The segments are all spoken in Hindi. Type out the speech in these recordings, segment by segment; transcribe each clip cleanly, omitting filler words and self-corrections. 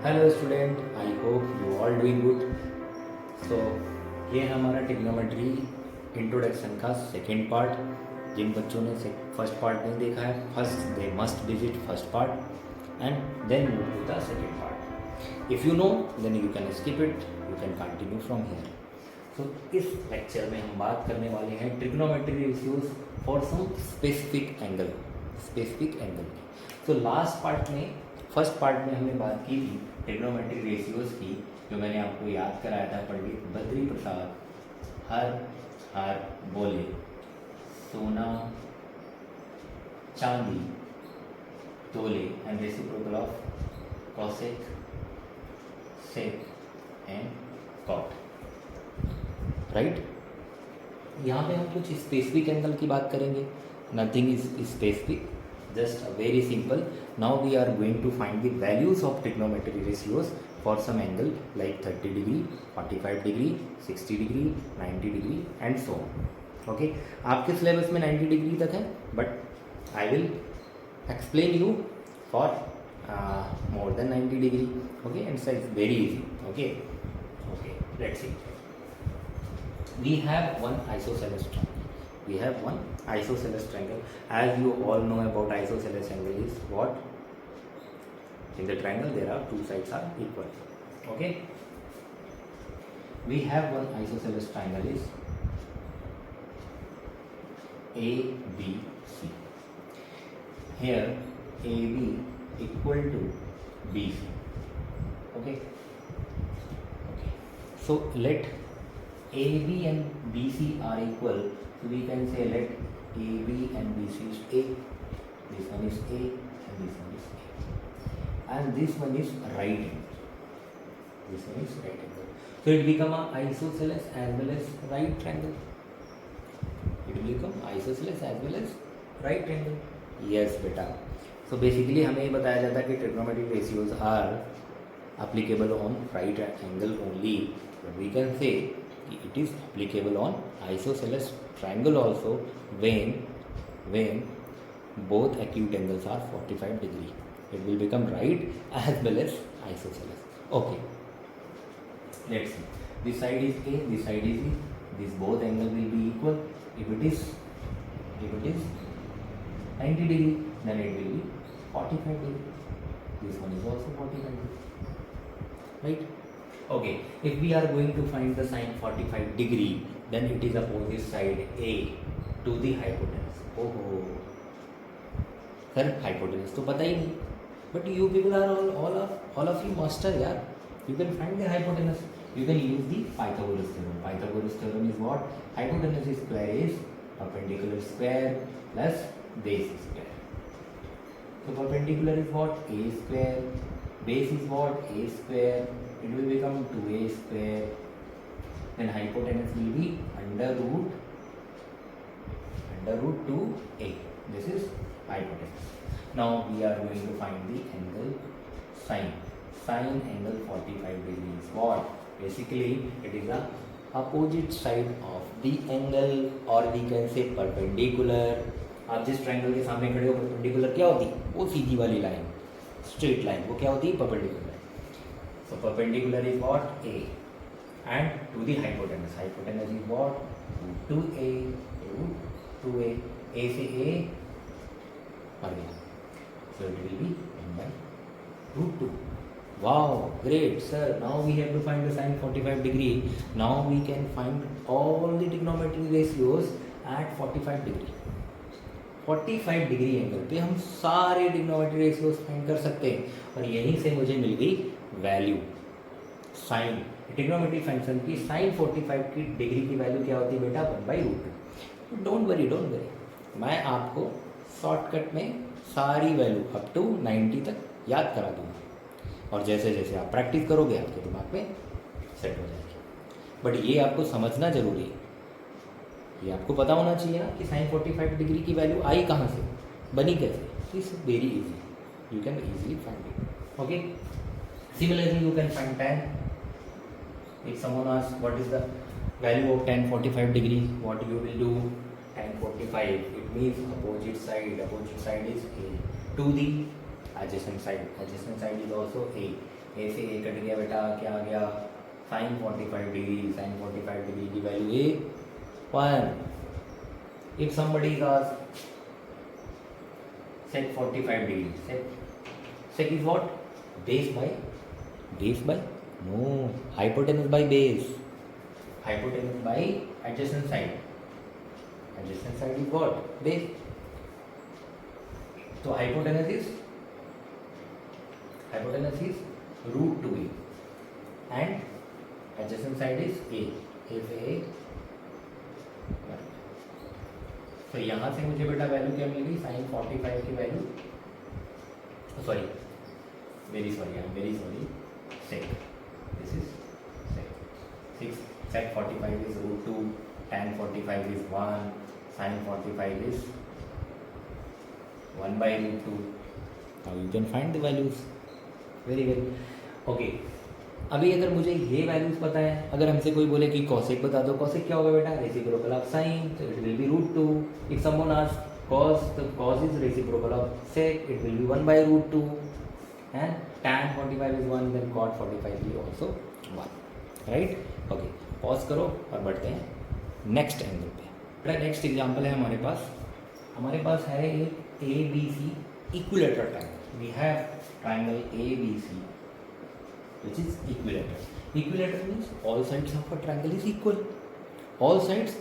Hello student, I hope you all doing good. So ये है हमारा ट्रिग्नोमेट्री इंट्रोडक्शन का सेकेंड पार्ट। जिन बच्चों ने फर्स्ट पार्ट नहीं देखा है, first they must visit first part and then move to the second part. If you know then you can skip it, you can continue from here. So इस लेक्चर में हम बात करने वाले हैं trigonometry ratios for some specific angle की। सो लास्ट पार्ट में, फर्स्ट पार्ट में हमने बात की थी ट्रिग्नोमेट्री रेशियोज की, जो मैंने आपको याद कराया था। पंडित बद्री प्रसाद हर हार बोले, सोना चांदी तोले and reciprocal of cosec sec and cot, right. यहाँ पे हम कुछ स्पेसिफिक एंगल की बात करेंगे। Nothing is specific, just very simple. Now we are going to find the values of trigonometry ratios for some angle like 30 degree, 45 degree, 60 degree, 90 degree and so on. Okay, आपके सिलेबस में 90 डिग्री तक है, but I will explain you for more than 90 degree. Okay, and so it's very easy. Okay, let's see. We have one isosceles triangle. As you all know about isosceles angle is what? In the triangle there are two sides are equal. Okay, we have one isosceles triangle is ABC. Here AB equal to BC. Okay, so let AB and BC are equal. So we can say let AB and BC is A, this one is A and this one is A, and this one is right angle. So it become a isosceles as well as right triangle. It will become isosceles as well as right triangle. Yes बेटा. So basically हमें ये बताया जाता है कि trigonometric ratios are applicable on right angle only, but we can say it is applicable on isosceles triangle also when both acute angles are 45 degree. It will become right as well as isosceles. Okay, let's see. This side is A, this side is E. This both angle will be equal. If it is 90 degree, then it will be 45 degree. This one is also 45 degree, right? Okay, if we are going to find the sine 45 degree, then it is opposite side A to the hypotenuse. Oh, sir, hypotenuse तो पता ही नहीं, but you people are all of you master यार. You can find the hypotenuse. You can use the Pythagoras theorem. Pythagoras theorem is what? Hypotenuse square is perpendicular square plus base square. So perpendicular is what? A square. Base is what? A square. It will become 2a square. Then hypotenuse will be under root 2a. This is hypotenuse. Now we are going to find the angle sine. Sine angle 45 degrees. What? Basically it is the opposite side of the angle, or we can say perpendicular. आप जिस ट्रायंगल के सामने खड़े हो, परपेंडिकुलर क्या होती है? वो सीधी वाली लाइन, स्ट्रेट लाइन, वो क्या होती है? Perpendicular. So perpendicular is what? A, and to the hypotenuse. Hypotenuse is what? Root 2a. A से A मर गया. So it will be 1 by root 2. Wow, great sir. Now we have to find the sine 45 degree. Now we can find all the trigonometric ratios at 45 degree. 45 degree angle पे हम सारे ट्रिग्नोमेट्री रेशियोज फाइंड कर सकते हैं, और यहीं से मुझे मिल गई वैल्यू साइन. ट्रिग्नोमेट्री फंक्शन की साइन 45 की डिग्री की वैल्यू क्या होती है बेटा? 1/√2. डोंट वरी, मैं आपको शॉर्टकट में सारी वैल्यू अप टू 90 तक याद करा दूँगा, और जैसे जैसे आप प्रैक्टिस करोगे आपके दिमाग में सेट हो जाएगी. बट ये आपको समझना जरूरी है, ये आपको पता होना चाहिए ना कि साइन 45 डिग्री की वैल्यू आई कहाँ से, बनी कैसे. It's very easy, you can easily find it. Okay, similarly you can find tan. If someone asks what is the value of tan 45 degree, what you will do? tan 45, it means opposite side is A to the adjacent side is also A. ए से ए कट गया बेटा, क्या आ गया साइन 45 डिग्री, साइन 45 डिग्री की value A 1. If somebody is asked sec 45 degree, sec is what, base by no, hypotenuse by base, hypotenuse by adjacent side, adjacent side is what, base. So hypotenuse is root 2a and adjacent side is a, if a. तो यहाँ से मुझे बेटा वैल्यू क्या मिल गई, साइन 45 की value, sorry very sorry sec, this is sec, sec 45 is root 2, tan 45 is 1, sin 45 is 1 by root 2. Now you can find the values. Very well. Okay. अभी अगर मुझे ये वैल्यूज पता है, अगर हमसे कोई बोले कि कॉसेक बता दो, कॉसेक क्या होगा बेटा, रेसिप्रोकल ऑफ साइन, तो it will be root 2. If someone asks cos, तो cos is reciprocal of sec, it will be 1 by root 2. And tan 45 is 1, then cot 45 is also 1. Right. Okay, pause करो और बढ़ते हैं नेक्स्ट एंगल पे. बेटा नेक्स्ट एग्जांपल है हमारे पास है एक A B C equilateral triangle. We have triangle A B C which is equilateral. Equilateral means all sides of a triangle is equal. All sides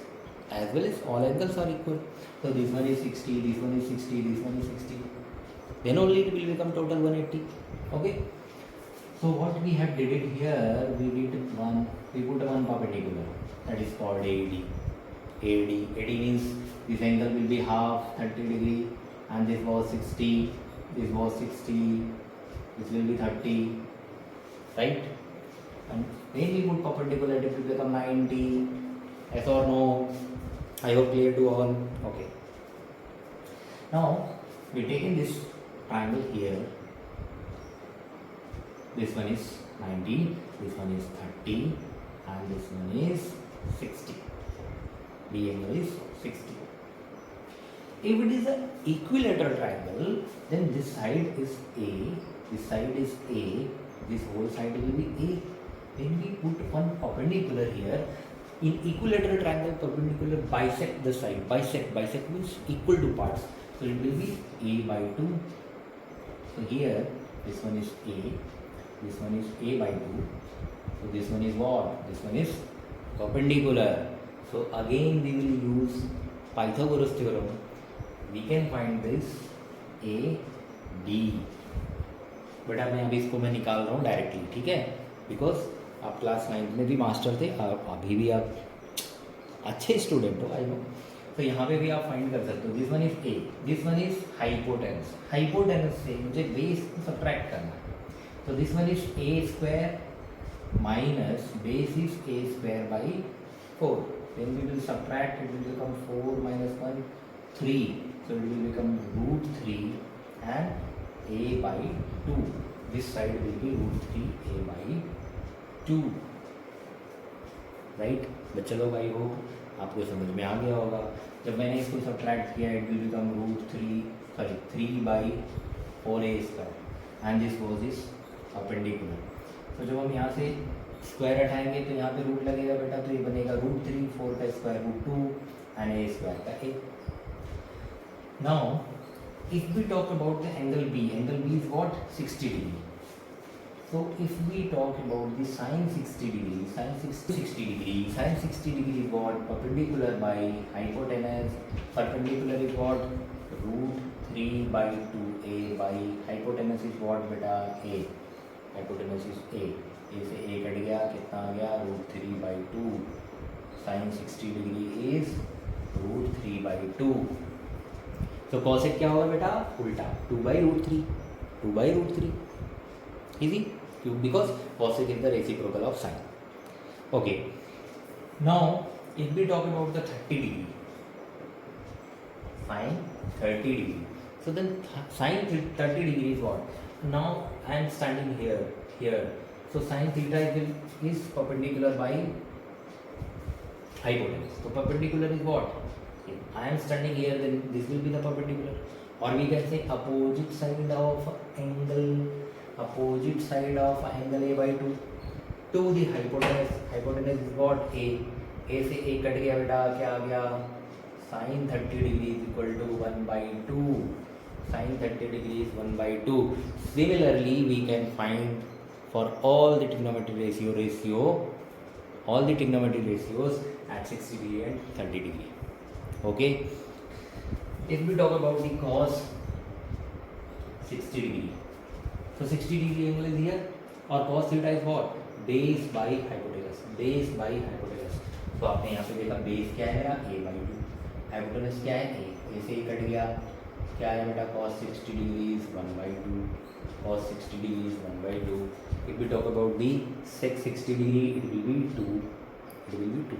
as well as all angles are equal. So this one is 60, this one is 60, this one is 60. Then only it will become total 180. Okay. So what we have did it here, we put one perpendicular, that is called AD. AD means this angle will be half 30 degree, and this was 60, this was 60, this will be 30. Right, and then we put perpendicular, it will become 90. Yes or no? I hope clear to all. Okay. Now we taken this triangle here. This one is 90, this one is 30, and this one is 60. The angle is 60. If it is an equilateral triangle, then this side is A, this side is A, this whole side will be A. Then we put one perpendicular here. In equilateral triangle, perpendicular bisect the side. Bisect means equal to parts. So it will be A by 2. So here this one is A, this one is A by 2. So this one is what? This one is perpendicular. So again we will use Pythagoras theorem. We can find this A D. बेटा मैं अभी इसको मैं निकाल रहा हूँ डायरेक्टली, ठीक है, बिकॉज आप क्लास 9 में भी मास्टर थे, अभी भी आप अच्छे स्टूडेंट हो, आई नो. तो यहाँ पे भी आप फाइंड कर सकते हो. This one is A, this one is hypotenuse. Hypotenuse से मुझे बेस को सब्ट्रैक्ट करना है. तो this one is A square minus base is A square by 4. Then we will subtract, it will become 4 minus 1 3. So it will become root 3 and a by 2. This side will be root 3 a by 2. Right. बच्चे लोग आई हो आपको समझ में आ गया होगा. जब मैंने इसको सब्ट्रैक्ट किया, it will become root 3 by 4a square, and this was is perpendicular. तो जब हम यहाँ से स्क्वायर हटाएंगे तो यहाँ पे रूट लगेगा बेटा, तो ये बनेगा रूट 3, 4 का स्क्वायर रूट 2 एंड a स्क्वायर का 1. Now if we talk about the angle B is what? 60 degree. So if we talk about the sine 60 degree, sine 60 degree is what? Perpendicular by hypotenuse. Perpendicular is what? Root 3 by 2a by hypotenuse is what beta? A. Hypotenuse is A. A से A कट गया, कितना आ गया? Root 3 by 2. Sine 60 degree is root 3 by 2. तो कॉसेक क्या होगा बेटा? उल्टा 2 by root 3. Easy, because cosec is the reciprocal of sine. Okay. Now if we talk about the 30 degree, sine 30 degree. So then sine 30 degree is what? Now I am standing here. So sine theta is perpendicular by hypotenuse. So perpendicular is what? I am standing here, then this will be the perpendicular, or we can say opposite side of angle. Opposite side of angle A by two to the hypotenuse. Hypotenuse is what A से ए कट गया बेटा, क्या आ गया sine 30 degree is equal to 1/2. Sine 30 degree is 1/2. Similarly we can find for all the trigonometric all the trigonometric ratios at 60 degree and 30 degree. Okay, if we talk about the cos 60 degree, so 60 degree angle is here और cos theta is what, base by hypotenuse. base by hypotenuse. तो आपने यहाँ पे देखा बेस क्या है मेरा a/2, हाइपोटेनस क्या है a से कट गया, क्या है बेटा cos 60 degree is 1/2. cos 60 degree is 1/2. If we talk about the sec 60 degree, it will be 2. It will be 2.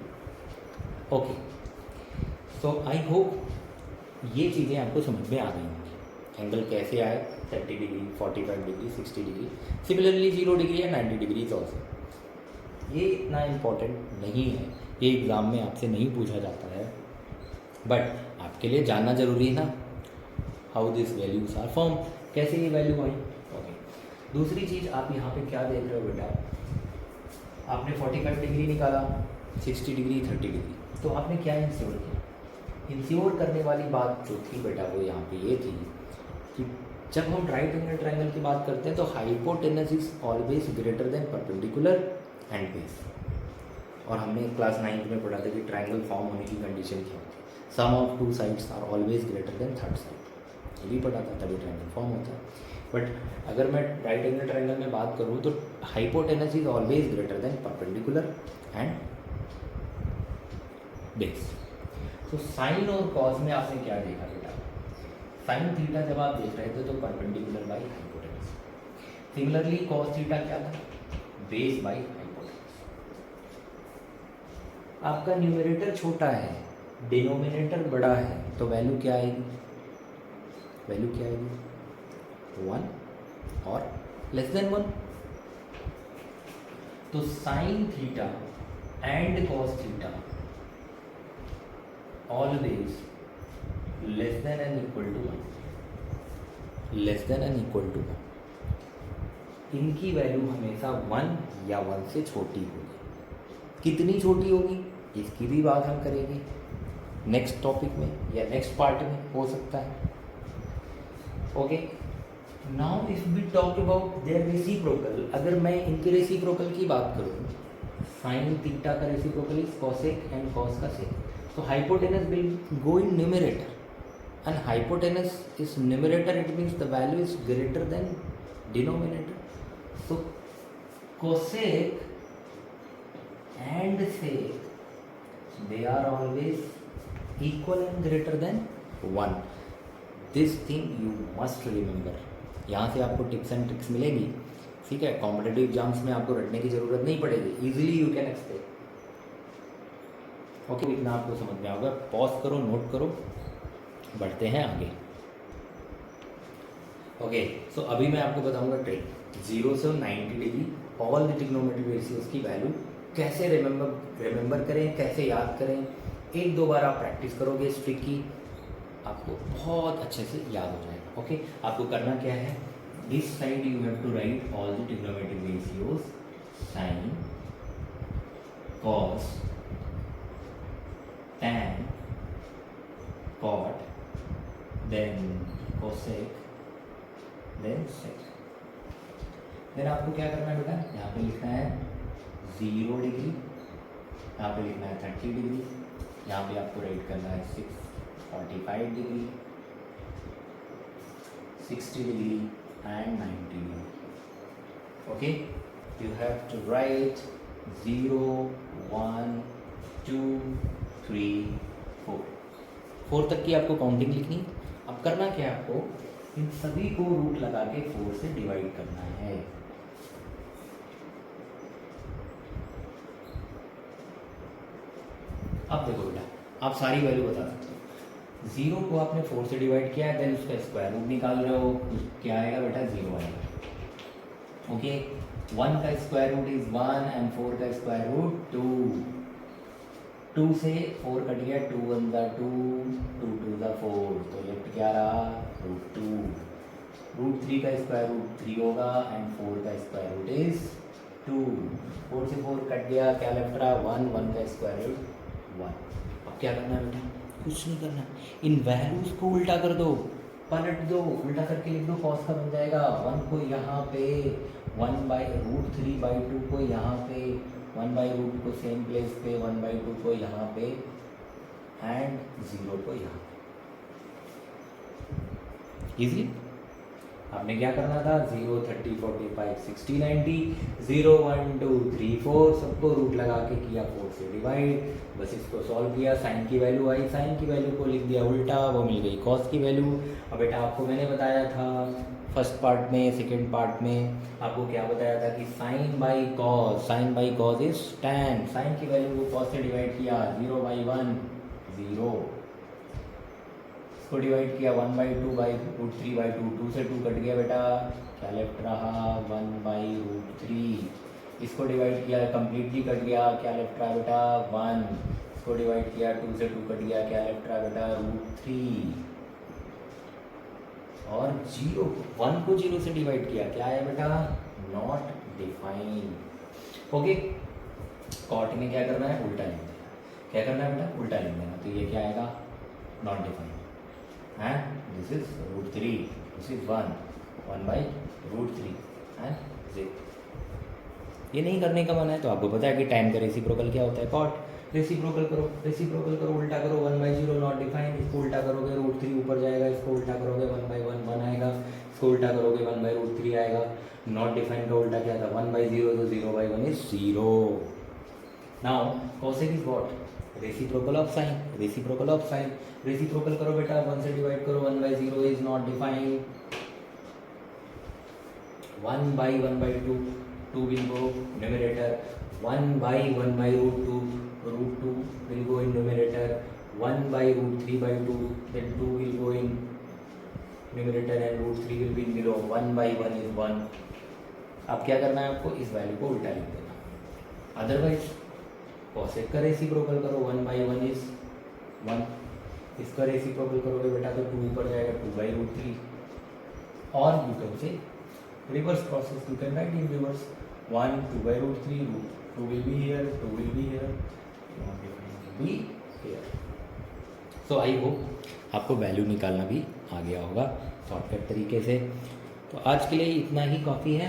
Okay. So I hope ये चीज़ें आपको समझ में आ गई होंगी. एंगल कैसे आए 30 degree, 45 degree, 60 degree. Similarly 0 degree या 90 डिग्री ऑल्सो. ये इतना इम्पोर्टेंट नहीं है, ये एग्ज़ाम में आपसे नहीं पूछा जाता है, बट आपके लिए जानना ज़रूरी है ना. How this values are form, कैसे ये वैल्यू आई. ओके. दूसरी चीज़ आप यहाँ पे क्या देख रहे हो बेटा, आपने 45 डिग्री निकाला, 60 डिग्री, 30 डिग्री, तो आपने क्या इंश्योर किया. इंश्योर करने वाली बात जो थी बेटा वो यहाँ पे ये थी कि जब हम राइट एंगल ट्रायंगल की बात करते हैं तो hypotenuse is always greater then perpendicular and base. और हमने क्लास 9th में पढ़ा था कि ट्रायंगल फॉर्म होने की कंडीशन क्या होती है, sum of two sides are always greater than third side. ये भी पढ़ा था, तभी ट्रायंगल फॉर्म होता है. बट अगर मैं राइट एंगल ट्रायंगल में बात करूँ तो hypotenuse is always greater then perpendicular and base. तो साइन और कॉस में आपने क्या देखा बेटा, साइन थीटा जब आप देख रहे थे तो perpendicular by hypotenuse. Similarly cos theta क्या था, बेस बाई हाइपोटेनस. आपका न्यूमरेटर छोटा है, डिनोमिनेटर बड़ा है, तो वैल्यू क्या आएगी, वैल्यू क्या आएगी 1 और लेस देन 1. तो sine theta and cos theta always less than and equal to 1. Less than and equal to 1. इनकी वैल्यू हमेशा 1 या 1 से छोटी होगी. कितनी छोटी होगी इसकी भी बात हम करेंगे नेक्स्ट टॉपिक में या नेक्स्ट पार्ट में, हो सकता है. Okay. Now if we talk about their reciprocal, अगर मैं इनके रेसिप्रोकल की बात करूँ, साइन थीटा का reciprocal is cosec and cos का sec. So hypotenuse will go in numerator, and hypotenuse is numerator, it means the value is greater than denominator. So cosec and sec, they are always equal and greater than 1. This thing you must remember. यहाँ से आपको टिप्स एंड ट्रिक्स मिलेंगी, ठीक है. कॉम्पिटेटिव एग्जाम्स में आपको रटने की ज़रूरत नहीं पड़ेगी, easily you can expect. Okay, इतना आपको समझ में आएगा. पॉज करो, नोट करो, बढ़ते हैं आगे. ओके. सो अभी मैं आपको बताऊंगा ट्रिक 0 से 90 degree all the trigonometric ratios की वैल्यू कैसे रिमेंबर करें, कैसे याद करें. एक दो बार आप प्रैक्टिस करोगे इस ट्रिक की, आपको बहुत अच्छे से याद हो जाएगा. ओके. आपको करना क्या है, this side you have to write all the trigonometric ratios, sine, cos, tan, cot, then cosec, then sec. then आपको क्या करना है बेटा, यहाँ पे लिखना है 0 डिग्री, यहाँ पे लिखना है 30 डिग्री, यहाँ पे आपको राइट करना है 45 degree, 60 degree and 90 degree. Okay. You have to write 0, 1, 2, 3, 4 तक की आपको काउंटिंग लिखनी. अब करना क्या है, आपको इन सभी को रूट लगा के 4 से डिवाइड करना है. अब देखो बेटा, आप सारी वैल्यू बता सकते हो. 0 को आपने 4 से डिवाइड किया है, देन उसका स्क्वायर रूट निकाल रहे हो, क्या आएगा बेटा, 0 आएगा. ओके. 1 का स्क्वायर रूट इज 1 एंड 4 का स्क्वायर रूट 2. 2 से 4 कट गया, 2 1 ज़ा 2, 2 2 ज़ा 4, तो लेफ्ट क्या रहा, √2. रूट 3 का स्क्वायर रूट 3 होगा एंड 4 का स्क्वायर रूट इज 2। 4 से 4 कट गया, क्या लेफ्ट रहा 1, 1 का स्क्वायर रूट 1। अब क्या करना है बेटा, कुछ नहीं करना, इन वैल्यूज को उल्टा कर दो, पलट दो, उल्टा करके लिख दो, कॉस का बन जाएगा 1 को यहाँ पे 1/√3/2 को यहाँ पे 1/√2 को सेम प्लेस पे 1/2 को यहाँ पे एंड 0 को यहाँ पे। इजी। आपने क्या करना था 0, 30, 45, 60, 90, 0, 1, 2, 3, 4 सबको रूट लगा के किया 4 से डिवाइड, बस इसको सॉल्व किया, साइन की वैल्यू आई, साइन की वैल्यू को लिख दिया उल्टा, वो मिल गई कॉस की वैल्यू। अब बेटा आपको मैंने बताया था फर्स्ट पार्ट में, सेकेंड पार्ट में आपको क्या बताया था कि sine by cos is tan, sine की वैल्यू को कॉस से डिवाइड किया 0/1 0, इसको डिवाइड किया 1/2/√3/2, 2 से 2 कट गया बेटा, क्या लेफ्ट रहा 1/√3, इसको डिवाइड किया कंप्लीटली कट गया, क्या लेफ्ट रहा बेटा 1, इसको डिवाइड किया 2 से 2 कट गया, क्या लेफ्ट रहा बेटा √3, और 0 1 को 0 से डिवाइड किया, क्या है बेटा नॉट डिफाइंड। ओके, कॉट में क्या करना है उल्टा लिख देना, क्या करना है बेटा उल्टा लिख देना, तो ये क्या आएगा not defined, and this is √3, this is 1/√3 and 0। ये नहीं करने का मन है तो आपको पता है कि टाइम का रेसिप्रोकल क्या होता है कॉट, रेसिप्रोकल करो उल्टा करो 1/0 नॉट डिफाइंड, इसको उल्टा करोगे √3 ऊपर जाएगा, इसको उल्टा करोगे 1/1 1 आएगा, इसको उल्टा करोगे 1/√3 आएगा, नॉट डिफाइंड का उल्टा क्या था 1/0, तो 0/1 is 0। Now cosec is what reciprocal of sign, reciprocal करो बेटा 1 से डिवाइड करो 1/0 is not defined, 1/1/2 2 will go numerator, 1/1/√2 √2 will go in numerator, 1/√3/2 then 2 will go in numerator and √3 will be in below, 1/1 is 1। अब क्या करना है आपको इस वैल्यू को उल्टा लिख देना, अदरवाइज कॉसेक का रेसिप्रोकल करो 1/1 इज 1, इसका रेसिप्रोकल करोगे बेटा तो 2 ऊपर जाएगा 2/√3, और you can say reverse process, you can write in reverse 1 2/√3, 2 will be here, 2 will be here, 1 will be here। So I hope आपको वैल्यू निकालना भी आ गया होगा शॉर्टकट तरीके से। तो आज के लिए इतना ही काफ़ी है,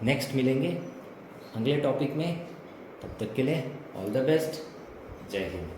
नेक्स्ट मिलेंगे अगले टॉपिक में, तब तक के लिए ऑल द बेस्ट, जय हिंद।